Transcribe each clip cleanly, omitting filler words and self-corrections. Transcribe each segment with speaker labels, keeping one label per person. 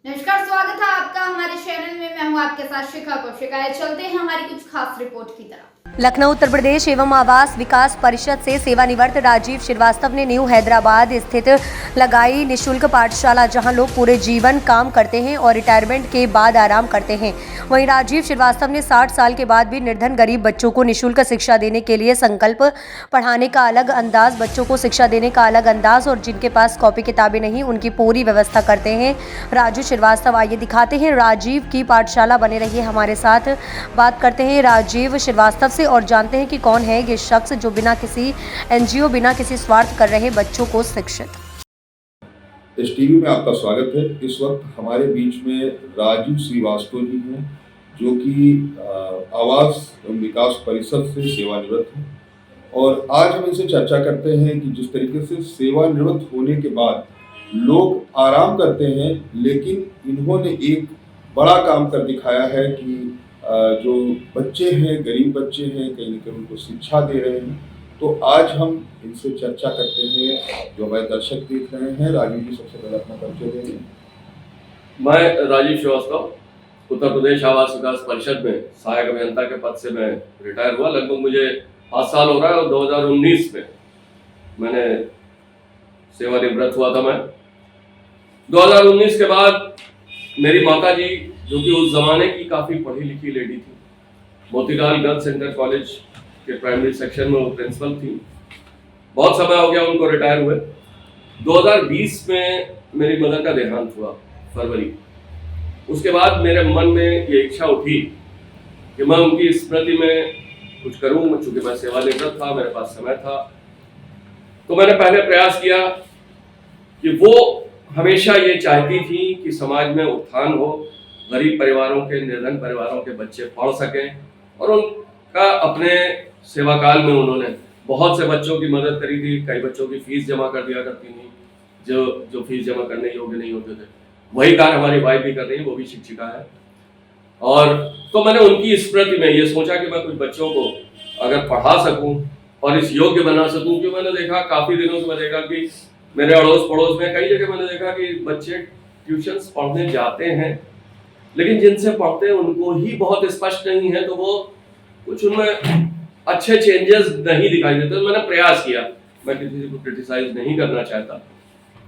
Speaker 1: नमस्कार, स्वागत है आपका हमारे चैनल में। मैं हूं आपके साथ शिखा कौशिक। चलते हैं हमारी कुछ खास रिपोर्ट की तरफ।
Speaker 2: लखनऊ उत्तर प्रदेश एवं आवास विकास परिषद से सेवानिवृत्त राजीव श्रीवास्तव ने न्यू हैदराबाद स्थित लगाई निःशुल्क पाठशाला, जहां लोग पूरे जीवन काम करते हैं और रिटायरमेंट के बाद आराम करते हैं। वहीं राजीव श्रीवास्तव ने 60 साल के बाद भी निर्धन गरीब बच्चों को निःशुल्क शिक्षा देने के लिए संकल्प, पढ़ाने का अलग अंदाज, बच्चों को शिक्षा देने का अलग अंदाज और जिनके पास कॉपी किताबें नहीं उनकी पूरी व्यवस्था करते हैं राजू श्रीवास्तव। आइए दिखाते हैं राजीव की पाठशाला। बने रहिए हमारे साथ, बात करते हैं राजीव श्रीवास्तव से और जानते हैं कि कौन है ये शख्स जो बिना किसी एनजीओ, बिना किसी स्वार्थ कर रहे बच्चों को शिक्षित।
Speaker 3: इस टीवी में आपका स्वागत है। इस वक्त हमारे बीच में राजीव श्रीवास्तव जी हैं, जो कि आवास एवं विकास परिषद से सेवानिवृत्त हैं। और आज हम इनसे चर्चा करते हैं कि जिस तरीके से सेवानिवृत्त होने के बाद लोग आराम करते हैं, लेकिन इन्होंने एक बड़ा काम कर दिखाया है कि जो बच्चे हैं, गरीब बच्चे हैं, कहीं न कहीं उनको शिक्षा दे रहे हैं। तो आज हम इनसे चर्चा करते हैं। जो हमारे दर्शक देख रहे हैं, राजीव जी सबसे पहले अपना परिचय देंगे।
Speaker 4: मैं राजीव श्रीवास्तव उत्तर प्रदेश आवास विकास परिषद में सहायक अभियंता के पद से मैं रिटायर हुआ। लगभग मुझे 5 साल हो रहा है और 2019 में मैंने सेवानिवृत्त हुआ था। मैं 2019 के बाद मेरी माता जी, जो कि उस जमाने की काफ़ी पढ़ी लिखी लेडी थी, मोतीलाल गर्ल्स सेंटर कॉलेज के प्राइमरी सेक्शन में वो प्रिंसिपल थी। बहुत समय हो गया उनको रिटायर हुए। 2020 में मेरी मदर का देहांत हुआ, फरवरी। उसके बाद मेरे मन में ये इच्छा उठी कि मैं उनकी स्मृति में कुछ करूँ। चूँकि मैं सेवानिवृत्त था, मेरे पास समय था, तो मैंने पहले प्रयास किया कि वो हमेशा ये चाहती थी कि समाज में उत्थान हो, गरीब परिवारों के, निर्धन परिवारों के बच्चे पढ़ सकें। और उनका अपने सेवा काल में उन्होंने बहुत से बच्चों की मदद करी थी। कई बच्चों की फीस जमा कर दिया करती थी, जो फीस जमा करने योग्य नहीं होते थे। वही कार्य हमारी वाइफ भी कर रही है, वो भी शिक्षिका है। और तो मैंने उनकी स्मृति में ये सोचा कि मैं कुछ बच्चों को अगर पढ़ा सकूं और इस योग्य बना सकूं। क्योंकि मैंने देखा काफ़ी दिनों से, मैं देखा कि मेरे अड़ोस पड़ोस में कई जगह मैंने देखा कि बच्चे ट्यूशन्स पढ़ने जाते हैं, लेकिन जिनसे पढ़ते हैं उनको ही बहुत स्पष्ट नहीं है, तो वो कुछ उनमें अच्छे चेंजेस नहीं दिखाई देते। तो मैंने प्रयास किया, मैं किसी को क्रिटिसाइज नहीं करना चाहता,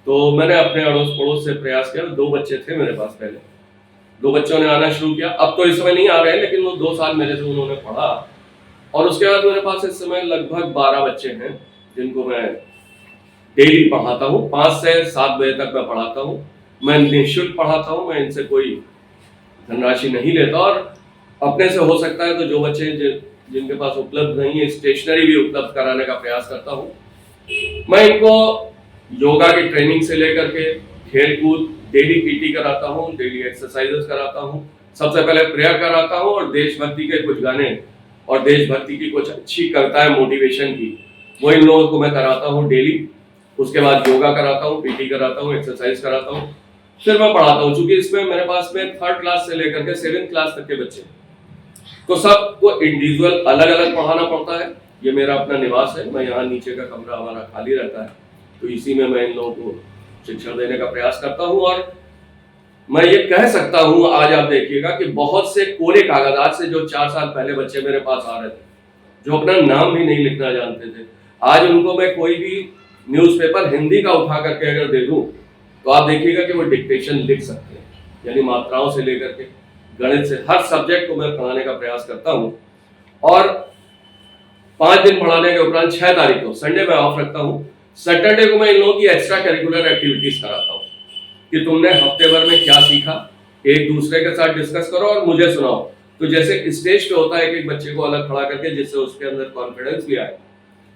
Speaker 4: तो मैंने अपने अड़ोस पड़ोस से प्रयास किया। 2 बच्चे थे मेरे पास पहले, 2 बच्चों ने आना शुरू किया। अब तो इस समय नहीं आ रहे हैं, लेकिन वो 2 साल मेरे से उन्होंने पढ़ा। और उसके बाद मेरे पास इस समय लगभग 12 बच्चे हैं, जिनको मैं डेली पढ़ाता हूँ। 5 से 7 बजे तक मैं पढ़ाता हूँ। मैं निःशुल्क पढ़ाता हूँ, मैं इनसे कोई धनराशि नहीं लेता। और अपने से हो सकता है तो जो बच्चे जिनके पास उपलब्ध नहीं है, स्टेशनरी भी उपलब्ध कराने का प्रयास करता हूँ। मैं इनको योगा की ट्रेनिंग से लेकर के खेल कूद, डेली पीटी कराता हूँ, डेली एक्सरसाइजेस कराता हूँ। सबसे पहले प्रेयर कराता हूँ और देशभक्ति के कुछ गाने और देशभक्ति की कुछ अच्छी कविताएं मोटिवेशन की, वो इन लोगों को मैं कराता हूँ डेली। उसके बाद योगा कराता हूँ, पीटी कराता हूँ, एक्सरसाइज कराता हूँ, फिर मैं पढ़ाता हूँ। चूंकि इसमें मेरे पास में 3rd क्लास से लेकर के 7th क्लास तक के बच्चे, तो सबको इंडिविजुअल अलग अलग पढ़ाना पड़ता है। ये मेरा अपना निवास है, मैं यहाँ नीचे का कमरा हमारा खाली रहता है, तो इसी में मैं इन लोगों को शिक्षण देने का प्रयास करता हूँ। और मैं ये कह सकता हूँ, आज आप देखिएगा कि बहुत से कोरे कागज, आज से जो 4 साल पहले बच्चे मेरे पास आ रहे थे, जो अपना नाम भी नहीं लिखना जानते थे, आज उनको मैं कोई भी न्यूज़पेपर हिंदी का उठा करके अगर दे दूं, तो आप देखिएगा कि वो डिक्टेशन लिख सकते हैं। यानी मात्राओं से लेकर के गणित से हर सब्जेक्ट को मैं पढ़ाने का प्रयास करता हूं। और 5 दिन पढ़ाने के उपरांत 6 तारीख को, संडे में ऑफ रखता हूं, सैटरडे को मैं इन लोगों की एक्स्ट्रा करिकुलर एक्टिविटीज कराता हूं कि तुमने हफ्ते भर में क्या सीखा, एक दूसरे के साथ डिस्कस करो और मुझे सुनाओ। तो जैसे स्टेज पे होता है कि एक बच्चे को अलग खड़ा करके, जिससे उसके अंदर कॉन्फिडेंस भी आए,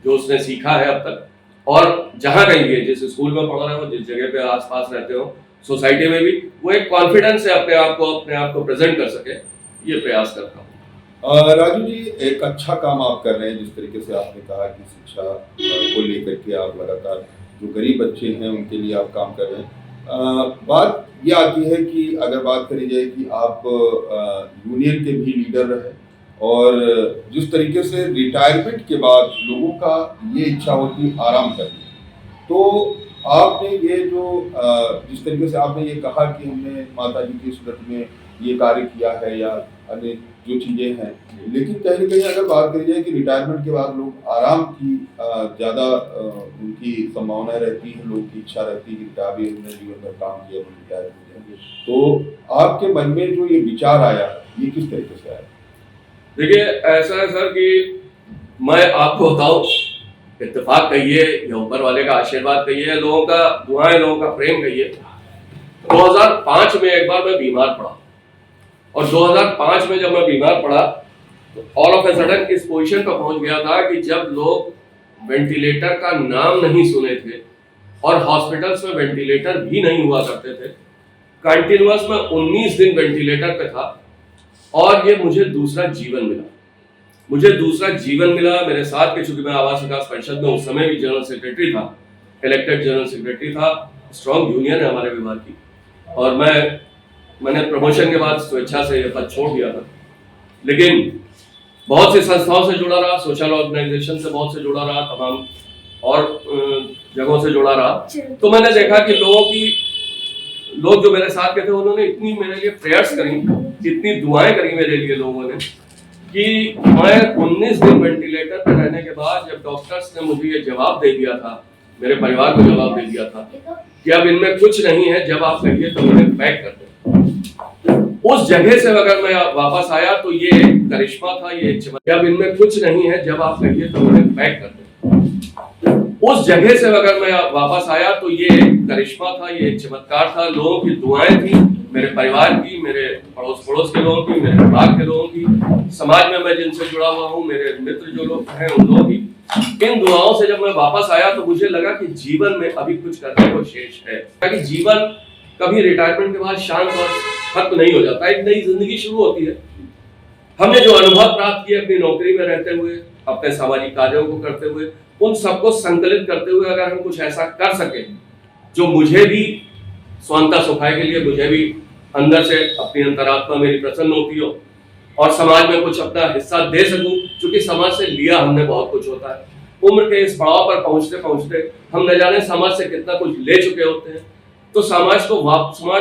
Speaker 4: जो उसने सीखा है अब तक। और जहाँ कहीं भी, जिस स्कूल में पढ़ रहे हो, जिस जगह पे आसपास रहते हो, सोसाइटी में भी, वो एक कॉन्फिडेंस से अपने आप को प्रेजेंट कर सके, ये प्रयास करता हूँ।
Speaker 3: राजू जी, एक अच्छा काम आप कर रहे हैं। जिस तरीके से आपने कहा कि शिक्षा को लेकर के आप लगातार जो गरीब बच्चे हैं उनके लिए आप काम कर रहे हैं। बात ये आती है कि अगर बात करी जाए कि आप यूनियन के भी लीडर रहे, और जिस तरीके से रिटायरमेंट के बाद लोगों का ये इच्छा होती है आराम करने, तो आपने ये जो जिस तरीके से आपने ये कहा कि हमने माता जी की स्मृति में ये कार्य किया है या अन्य जो चीजें हैं, लेकिन कहीं न कहीं अगर बात करी जाए कि रिटायरमेंट के बाद लोग आराम की ज़्यादा उनकी संभावना रहती है, लोगों की इच्छा रहती है कि रिटायर भी हमने जीवन भर काम किया, हम रिटायर हो जाएंगे। तो आपके मन में जो ये विचार आया, ये किस तरीके से आया?
Speaker 4: देखिए, ऐसा है सर कि मैं आपको बताऊं, इत्तेफाक कहिए या ऊपर वाले का आशीर्वाद कहिए, लोगों का दुआएं, लोगों का प्रेम कहिए, 2005 में एक बार मैं बीमार पड़ा और 2005 में जब मैं बीमार पड़ा तो ऑल ऑफ ए सडन इस पोजीशन पर पहुंच गया था कि जब लोग वेंटिलेटर का नाम नहीं सुने थे और हॉस्पिटल्स में वेंटिलेटर भी नहीं हुआ करते थे, कंटिन्यूअस में 19 दिन वेंटिलेटर पे था और ये मुझे दूसरा जीवन मिला। मेरे साथ के, चूंकि मैं आवास विकास परिषद में उस समय भी जनरल सेक्रेटरी था, इलेक्टेड जनरल सेक्रेटरी था, स्ट्रॉन्ग यूनियन है हमारे विभाग की, और मैंने प्रमोशन के बाद स्वेच्छा से पद छोड़ दिया था। लेकिन बहुत सी संस्थाओं से जुड़ा रहा, सोशल ऑर्गेनाइजेशन से बहुत से जुड़ा रहा, तमाम और जगहों से जुड़ा रहा, तो मैंने देखा कि लोग जो मेरे साथ के थे उन्होंने इतनी मेरे लिए प्रेयर्स करी, इतनी दुआएं करी मेरे लिए लोगों ने, कि मैं 19 दिन वेंटिलेटर पर रहने के बाद जब डॉक्टर्स ने मुझे ये जवाब दे दिया था, मेरे परिवार को जवाब दे दिया था कि अब इनमें कुछ नहीं है, जब आप कहिए तो इन्हें पैक कर दें, उस जगह से अगर मैं वापस आया तो ये करिश्मा था, ये चमत्कार। अब इनमें कुछ नहीं है, जब आप कहिए तो इन्हें पैक कर दें, उस जगह से अगर मैं वापस आया तो ये करिश्मा था, ये चमत्कार था, लोगों की दुआएं थी, मेरे परिवार की, मेरे पड़ोस के लोगों की, मेरे विभाग के लोगों की, समाज में मैं जिनसे जुड़ा हुआ हूँ, मेरे मित्र जो लोग हैं उन लोगों की, इन दुआओं से जब मैं वापस आया तो मुझे लगा कि जीवन में अभी कुछ करने को शेष है, ताकि जीवन कभी रिटायरमेंट के बाद शांत और खत्म नहीं हो जाता, एक नई जिंदगी शुरू होती है। हमने जो अनुभव प्राप्त किए अपनी नौकरी में रहते हुए, अपने सामाजिक कार्यों को करते हुए, उन सबको संकलित करते हुए अगर हम कुछ ऐसा कर सके जो मुझे भी स्वांतः सुखाए के लिए, मुझे भी अंदर से अपनी अंतरात्मा मेरी प्रसन्न होती हो और समाज में कुछ अपना हिस्सा दे सकूं, क्योंकि समाज से लिया हमने बहुत कुछ होता है। उम्र के इस पड़ाव पर पहुंचते पहुंचते हम न जाने समाज से कितना कुछ ले चुके होते हैं, तो समाज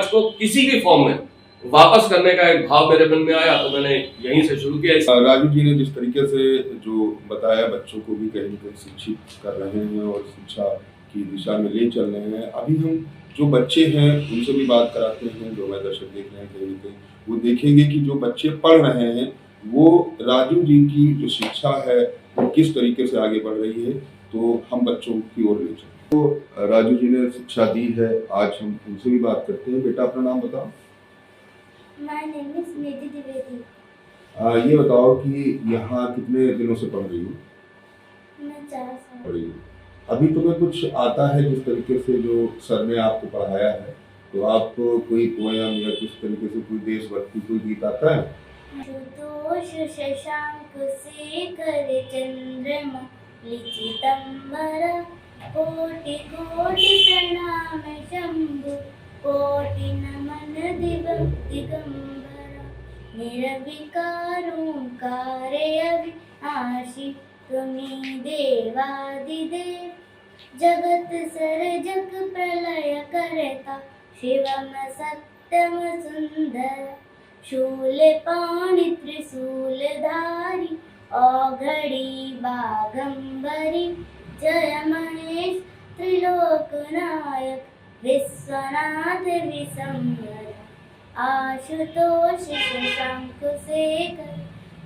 Speaker 4: को किसी भी फॉर्म में वापस करने का एक भाव मेरे मन में आया, तो मैंने यहीं से शुरू किया।
Speaker 3: राजू जी ने जिस तरीके से जो बताया, बच्चों को भी कहीं न कहीं शिक्षित कर रहे हैं और शिक्षा की दिशा में ले चल रहे हैं। अभी हम जो बच्चे हैं उनसे भी बात कराते हैं, जो हमारे दर्शक देख रहे हैं, कहीं न कहीं वो देखेंगे कि जो बच्चे पढ़ रहे हैं वो राजू जी की जो शिक्षा है वो किस तरीके से आगे बढ़ रही है, तो हम बच्चों की ओर ले चलते। तो राजू जी ने शिक्षा दी है, आज हम उनसे भी बात करते हैं। बेटा, अपना नाम बताओ।
Speaker 5: My name is Nidhi Dwivedi।
Speaker 3: ये बताओ कि यहाँ कितने दिनों से पढ़ रही हो?
Speaker 5: मैं 4 साल
Speaker 3: पढ़ रही हो। अभी तुम्हें कुछ आता है जिस तरीके से जो सर ने आपको पढ़ाया है, तो आपको कोई पोयम या किस तरीके से कोई देशभक्ति कोई गीत आता है?
Speaker 5: शुतोष शशांक शेखर चंद्रमा लिचितंबर कोटि कोटि प्रणाम शंभु कोटि नमन दिगंबर निर्विकारोंकार अविनाशी तुमी देवादिदेव जगत सर्जक प्रलय करता शिवम सत्यम सुंदर शूल पाणि त्रिशूल धारी औघड़ी बागंबरी जय महेश त्रिलोकनायक विश्वनाथ विशंबर आशुतोष शशांक शेखर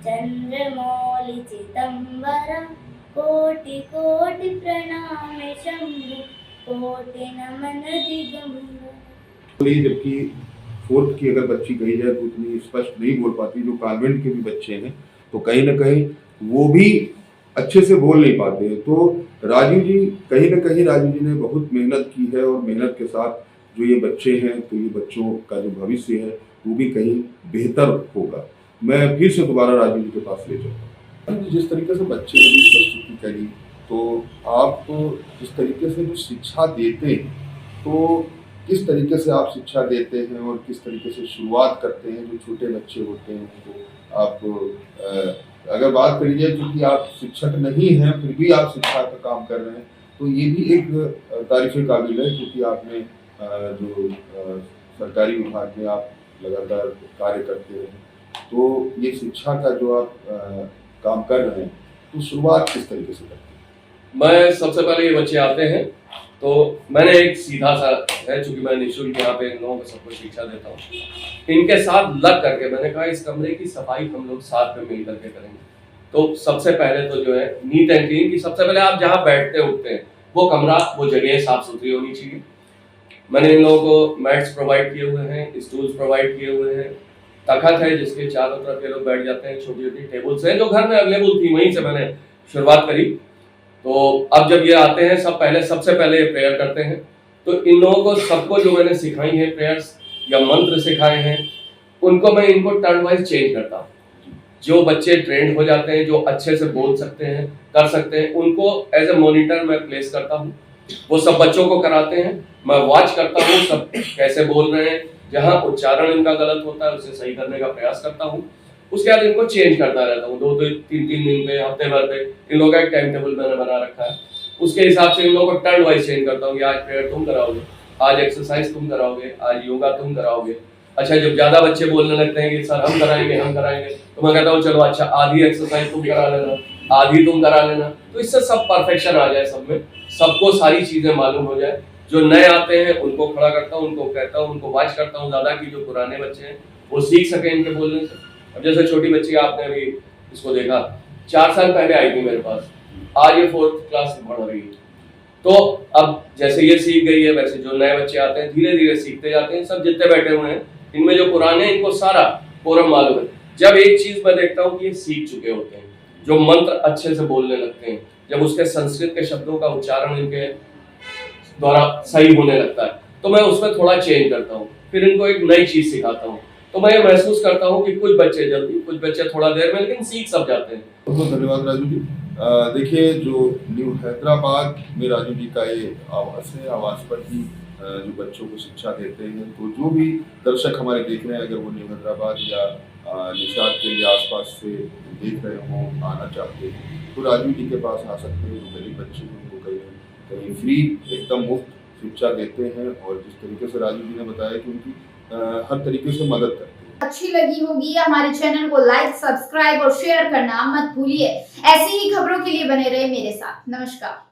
Speaker 5: चंद्रमौलि चिदंबर कोटि कोटि प्रणाम शंभु कोटि नमन दिगंबर।
Speaker 3: जबकि 4th की अगर बच्ची कही जाए तो उतनी स्पष्ट नहीं बोल पाती, जो कॉन्वेंट के भी बच्चे हैं तो कहीं ना कहीं वो भी अच्छे से बोल नहीं पाते हैं। तो राजू जी, कहीं ना कहीं राजू जी ने बहुत मेहनत की है और मेहनत के साथ जो ये बच्चे हैं, तो ये बच्चों का जो भविष्य है वो भी कहीं बेहतर होगा। मैं फिर से दोबारा राजू जी के पास ले जाऊँगा। जिस तरीके से बच्चे ने भी प्रस्तुति करी, तो आप जिस तरीके से जो शिक्षा देते हैं, तो किस तरीके से आप शिक्षा देते हैं और किस तरीके से शुरुआत करते हैं? जो छोटे बच्चे होते हैं उनको आप अगर बात करी जाए, क्योंकि आप शिक्षक नहीं हैं फिर भी आप शिक्षा का काम कर रहे हैं, तो ये भी एक तारीफ़ काबिल है, क्योंकि आपने जो सरकारी विभाग में आप लगातार कार्य करते रहे, तो ये शिक्षा का जो आप काम कर रहे हैं, तो शुरुआत किस तरीके से करते हैं?
Speaker 4: मैं सबसे पहले ये बच्चे आते हैं तो मैंने एक सीधा सा है, चूंकि मैं निःशुल्क यहाँ पे इन लोगों को सबको शिक्षा देता हूँ, इनके साथ लग करके मैंने कहा इस कमरे की सफाई हम लोग साथ में मिल करके करेंगे। तो सबसे पहले तो जो है नीट एंड क्लीन की, सबसे पहले आप जहाँ बैठते उठते हैं वो कमरा, वो जगह साफ सुथरी होनी चाहिए। मैंने इन लोगों को मैट्स प्रोवाइड किए हुए हैं, स्टूल्स प्रोवाइड किए हुए हैं, तखत है जिसके चारों तरफ ये लोग बैठ जाते हैं, छोटी छोटी टेबल्स हैं जो घर में अवेलेबल थी, वहीं से मैंने शुरुआत करी। तो अब जब ये आते हैं सबसे पहले ये प्रेयर करते हैं। तो इन लोगों को सबको जो मैंने सिखाई है प्रेयर्स या मंत्र सिखाए हैं, उनको मैं इनको टर्न वाइज चेंज करता हूँ। जो बच्चे ट्रेंड हो जाते हैं, जो अच्छे से बोल सकते हैं, कर सकते हैं, उनको एज ए मॉनिटर मैं प्लेस करता हूँ। वो सब बच्चों को कराते हैं, मैं वॉच करता हूँ सब कैसे बोल रहे हैं, जहाँ उच्चारण इनका गलत होता है उसे सही करने का प्रयास करता हूँ। उसके बाद इनको चेंज करता रहता हूँ, 2-3 दिन पे, हफ्ते भर पे। इन लोगों का एक टाइम टेबल मैंने बना रखा है, उसके हिसाब से इन लोगों को टर्न वाइज चेंज करता हूँ कि आज प्रेयर तुम कराओगे, आज एक्सरसाइज तुम कराओगे, आज योगा तुम कराओगे। अच्छा, जब ज्यादा बच्चे बोलने लगते हैं कि सर हम कराएंगे, तो मैं कहता हूँ चलो अच्छा आधी एक्सरसाइज तुम करा लेना, आधी तुम करा लेना। तो इससे सब परफेक्शन आ जाए, सब में सबको सारी चीजें मालूम हो जाए। जो नए आते हैं उनको खड़ा करता हूँ, उनको कहता हूँ, उनको वॉच करता हूँ ज्यादा, कि जो पुराने बच्चे हैं वो सीख सके इनके बोलने से। अब जैसे छोटी बच्ची आपने अभी इसको देखा, 4 साल पहले आई थी मेरे पास, आज ये 4th क्लास में पढ़ रही है। तो अब जैसे ये सीख गई है, वैसे जो नए बच्चे आते हैं धीरे धीरे सीखते जाते हैं। सब जितने बैठे हुए हैं इनमें जो पुराने, इनको सारा कोरम मालूम है। जब एक चीज मैं देखता हूँ कि ये सीख चुके होते हैं, जो मंत्र अच्छे से बोलने लगते हैं, जब उसके संस्कृत के शब्दों का उच्चारण इनके द्वारा सही होने लगता है, तो मैं उसमें थोड़ा चेंज करता हूँ, फिर इनको एक नई चीज सिखाता हूँ। तो मैं ये महसूस करता हूँ कि कुछ बच्चे जल्दी, कुछ बच्चे थोड़ा देर में, लेकिन सीख सब जाते हैं।
Speaker 3: बहुत धन्यवाद राजू जी। देखिए, जो न्यू हैदराबाद में राजू जी का ये आवास है, आवास पर ही जो बच्चों को शिक्षा देते हैं, तो जो भी दर्शक हमारे देख रहे हैं, अगर वो न्यू हैदराबाद या निशाद के लिए आसपास से देख रहे हों, आना चाहते हैं, तो राजू जी के पास आ सकते हैं। जो गरीब बच्चे हैं उनको कहीं फ्री, एकदम मुफ्त शिक्षा देते हैं, और जिस तरीके से राजू जी ने बताया कि उनकी हर तरीके से मदद करते हैं।
Speaker 1: अच्छी लगी होगी हमारे चैनल को लाइक, सब्सक्राइब और शेयर करना मत भूलिए। ऐसी ही खबरों के लिए बने रहे मेरे साथ। नमस्कार।